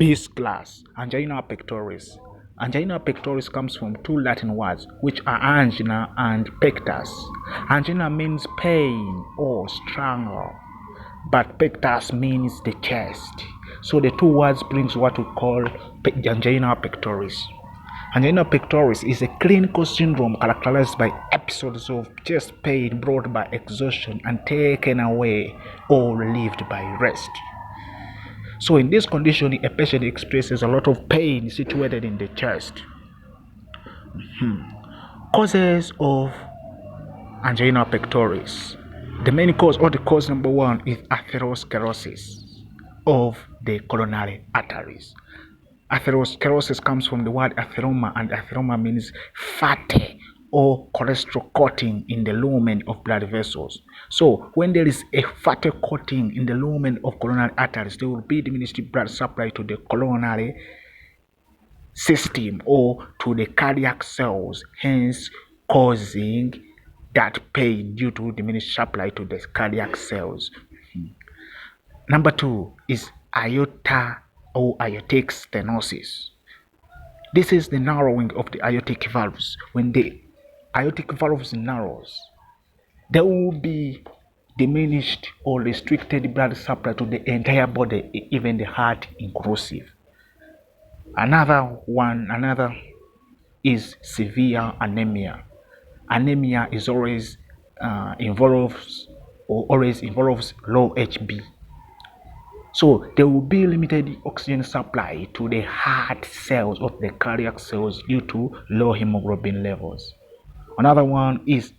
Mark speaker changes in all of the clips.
Speaker 1: Base class, Angina Pectoris. Angina pectoris comes from two Latin words, which are angina and pectus. Angina means pain or strangle, but pectus means the chest. So the two words brings what we call angina pectoris. Angina pectoris is a clinical syndrome characterized by episodes of chest pain brought by exhaustion and taken away or relieved by rest. So in this condition, a patient experiences a lot of pain situated in the chest. Causes of angina pectoris. The main cause or the cause number one is atherosclerosis of the coronary arteries. Atherosclerosis comes from the word atheroma, and atheroma means fatty or cholesterol coating in the lumen of blood vessels. So when there is a fatty coating in the lumen of coronary arteries, there will be diminished blood supply to the coronary system or to the cardiac cells, hence causing that pain due to diminished supply to the cardiac cells. Number two is aorta or aortic stenosis. This is the narrowing of the aortic valves. When the aortic valves narrows, there will be diminished or restricted blood supply to the entire body, even the heart inclusive. Another is severe anemia. Anemia is always involves low HB. So there will be limited oxygen supply to the heart cells of the cardiac cells due to low hemoglobin levels. Another one is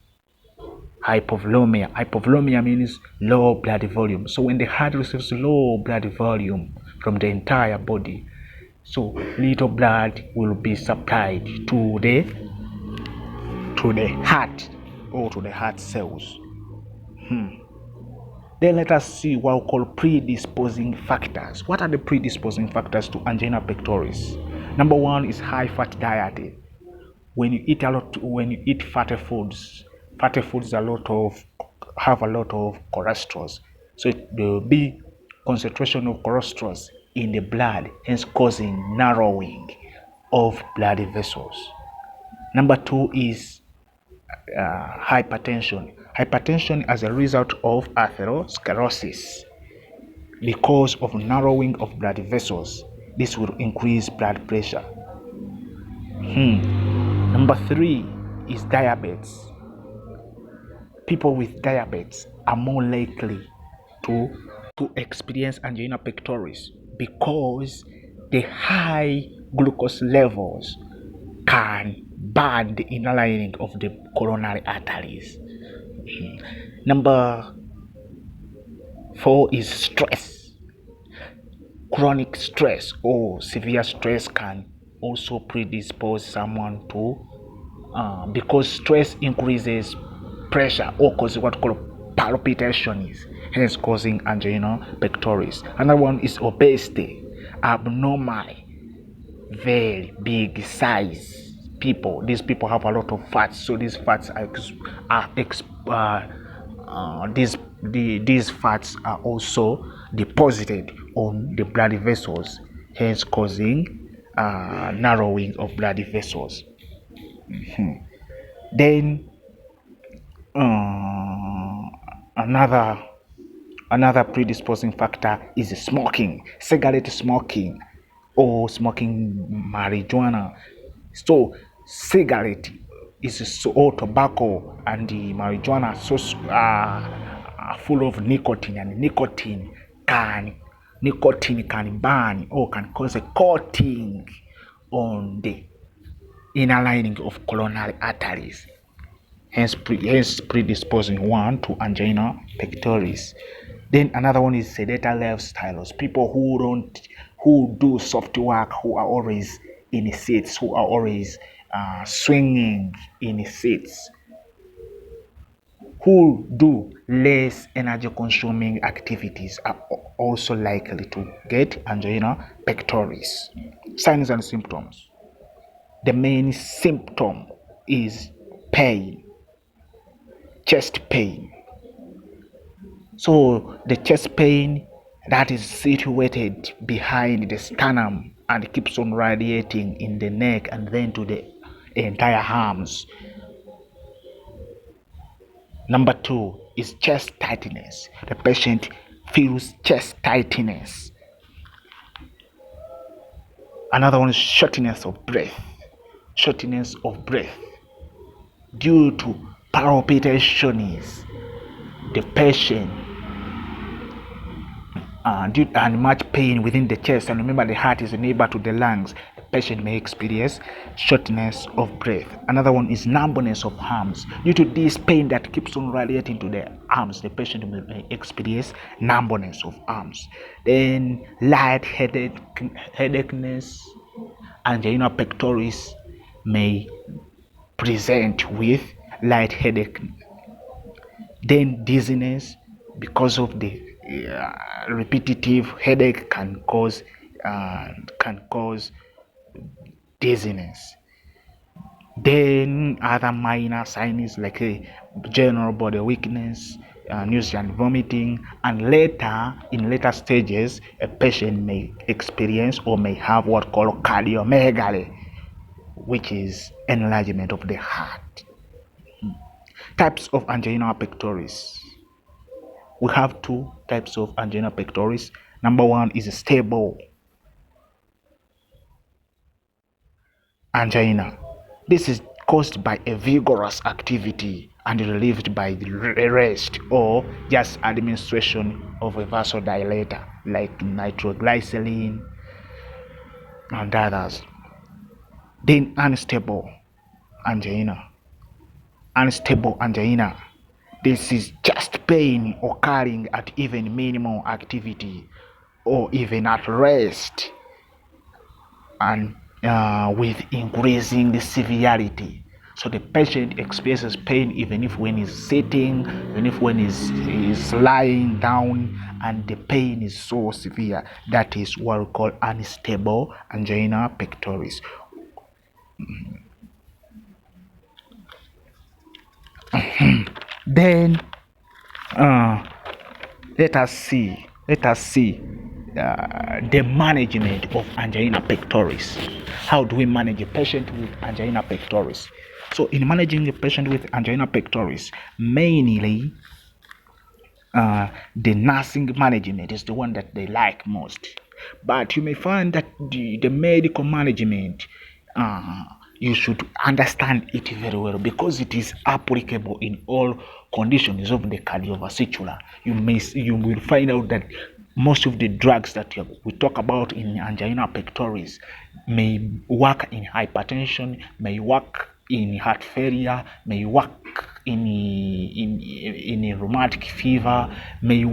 Speaker 1: hypovolemia. Hypovolemia means low blood volume. So when the heart receives low blood volume from the entire body, so little blood will be supplied to the heart or to the heart cells. Then let us see what we call predisposing factors. What are the predisposing factors to angina pectoris? Number one is high fat diet. When you eat fatty foods have a lot of cholesterol. So there will be concentration of cholesterol in the blood, hence causing narrowing of blood vessels. Number two is hypertension. Hypertension as a result of atherosclerosis. Because of narrowing of blood vessels, this will increase blood pressure. Number three is diabetes. People with diabetes are more likely to experience angina pectoris because the high glucose levels can burn the inner lining of the coronary arteries. Number four is stress. Chronic stress or severe stress can also predispose someone to because stress increases pressure or causes what we call palpitations, hence causing angina pectoris. Another one is obesity. Abnormal, very big size people. These people have a lot of fats, so these fats these fats are also deposited on the blood vessels, hence causing narrowing of blood vessels. Then another predisposing factor is smoking, cigarette smoking, or smoking marijuana. So cigarette is or tobacco and the marijuana so full of nicotine, and nicotine can burn or can cause a coating on the inner lining of coronary arteries, hence predisposing one to angina pectoris. Then another one is sedentary lifestyles. People who do soft work, who are always in seats, who are always swinging in seats, who do less energy consuming activities are also likely to get angina pectoris. Signs and symptoms. The main symptom is pain, chest pain. So the chest pain that is situated behind the sternum and keeps on radiating in the neck and then to the entire arms. Number two is chest tightness. The patient feels chest tightness. Another one is shortness of breath. Shortness of breath due to palpitations. The patient and much pain within the chest, and remember the heart is a neighbor to the lungs, the patient may experience shortness of breath. Another one is numbness of arms. Due to this pain that keeps on radiating to the arms, the patient may experience numbness of arms. Then light headachehness, angina pectoris may present with light headache. Then dizziness, because of the repetitive headache can cause dizziness. Then other minor signs like a general body weakness, nausea and vomiting, and in later stages a patient may experience or may have what called cardiomegaly, which is enlargement of the heart. Types of angina pectoris. We have two types of angina pectoris. Number one is stable angina. This is caused by a vigorous activity and relieved by the rest or just administration of a vasodilator like nitroglycerin and others. Then unstable angina. Unstable angina. This is just pain occurring at even minimal activity or even at rest, and with increasing the severity. So the patient experiences pain even if when he's sitting, even if when he's lying down, and the pain is so severe. That is what we call unstable angina pectoris. Then let us see the management of angina pectoris. How do we manage a patient with angina pectoris? So in managing a patient with angina pectoris, mainly the nursing management is the one that they like most, but you may find that the medical management, you should understand it very well because it is applicable in all conditions of the cardiovascular. You will find out that most of the drugs that we talk about in angina pectoris may work in hypertension, may work in heart failure, may work in a rheumatic fever, may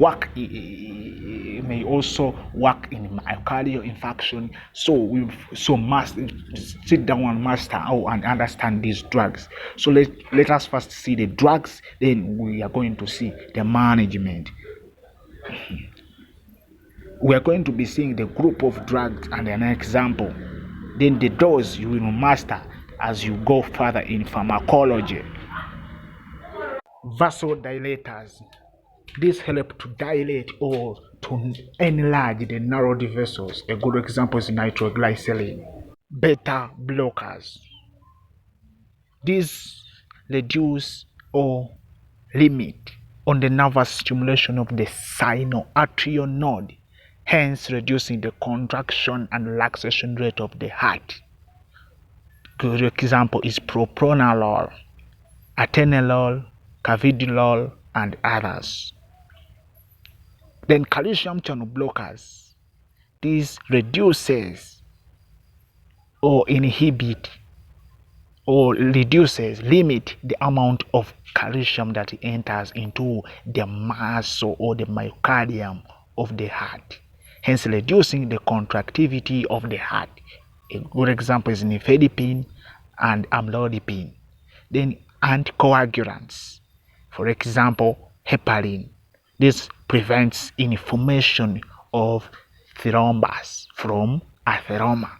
Speaker 1: also work in myocardial infarction. So we must sit down and master and understand these drugs. So let us first see the drugs, then we are going to see the management. We are going to be seeing the group of drugs and an example. Then the dose you will master as you go further in pharmacology. Vasodilators. These help to dilate or to enlarge the narrowed vessels. A good example is nitroglycerin. Beta blockers. These reduce or limit on the nervous stimulation of the sinoatrial node, hence reducing the contraction and relaxation rate of the heart. Good example is propranolol, atenolol, carvedilol, and others. Then calcium channel blockers. This reduces or limit the amount of calcium that enters into the muscle or the myocardium of the heart, hence reducing the contractility of the heart. A good example is nifedipine and amlodipine. Then anticoagulants, for example heparin. This prevents inflammation of thrombus from atheroma.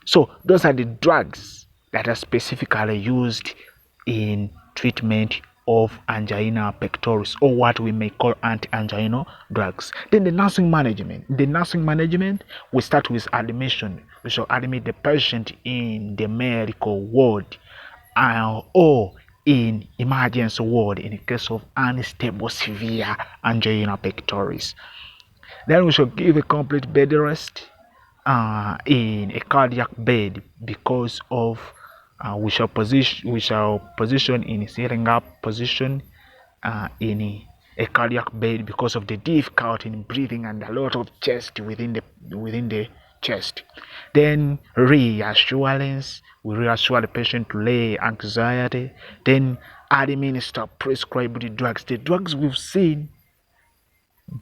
Speaker 1: So those are the drugs that are specifically used in treatment of angina pectoris, or what we may call anti-anginal drugs. Then the nursing management. The nursing management, we start with admission. We shall admit the patient in the medical ward or in emergency ward in case of unstable severe angina pectoris. Then we shall give a complete bed rest in a cardiac bed because of we shall position in sitting up position in a cardiac bed because of the difficulty in breathing and a lot of chest within the chest. Then reassurance, we reassure the patient to lay anxiety. Then administer prescribed drugs. The drugs we've seen,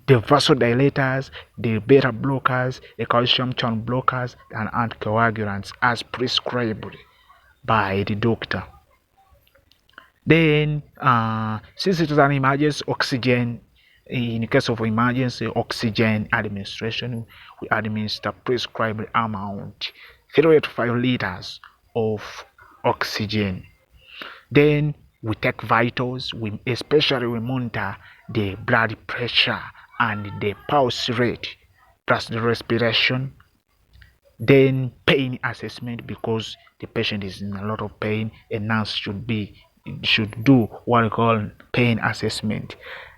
Speaker 1: the vasodilators, the beta blockers, the calcium channel blockers, and anticoagulants as prescribed by the doctor. Then, since it is an emergency, oxygen, in case of emergency, oxygen administration, we administer prescribed amount, 3 to 5 liters of oxygen. Then we take vitals, we monitor the blood pressure and the pulse rate plus the respiration. Then pain assessment, because the patient is in a lot of pain, a nurse should do what we call pain assessment.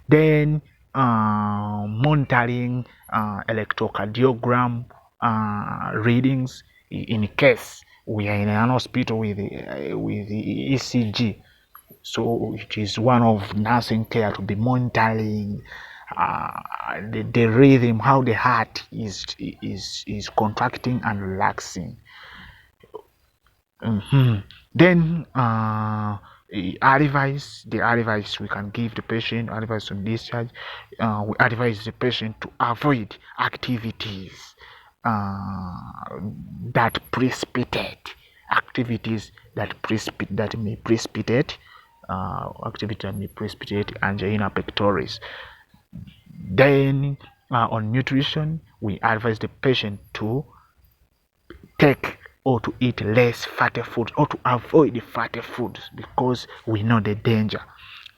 Speaker 1: Then monitoring electrocardiogram readings in case we are in an hospital with the ECG. So it is one of nursing care to be monitoring the rhythm, how the heart is contracting and relaxing. Then the advice we can give the patient, advice on discharge, we advise the patient to avoid activities that precipitate may precipitate angina pectoris. Then on nutrition, we advise the patient to take or to eat less fatty foods or to avoid the fatty foods because we know the danger.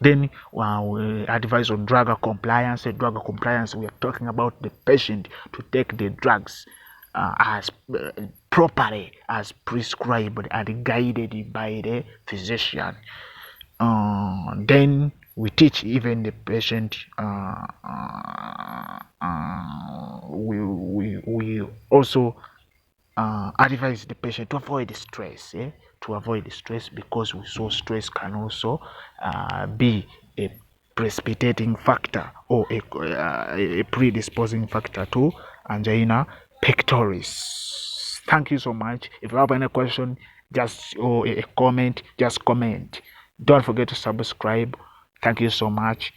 Speaker 1: Then we advise on drug compliance. Drug compliance, we are talking about the patient to take the drugs as properly as prescribed and guided by the physician. Then we teach even the patient. We also advise the patient to avoid stress, to avoid stress, because we saw stress can also be a precipitating factor or a predisposing factor to angina pectoris. Thank you so much. If you have any question, or a comment, just comment. Don't forget to subscribe. Thank you so much.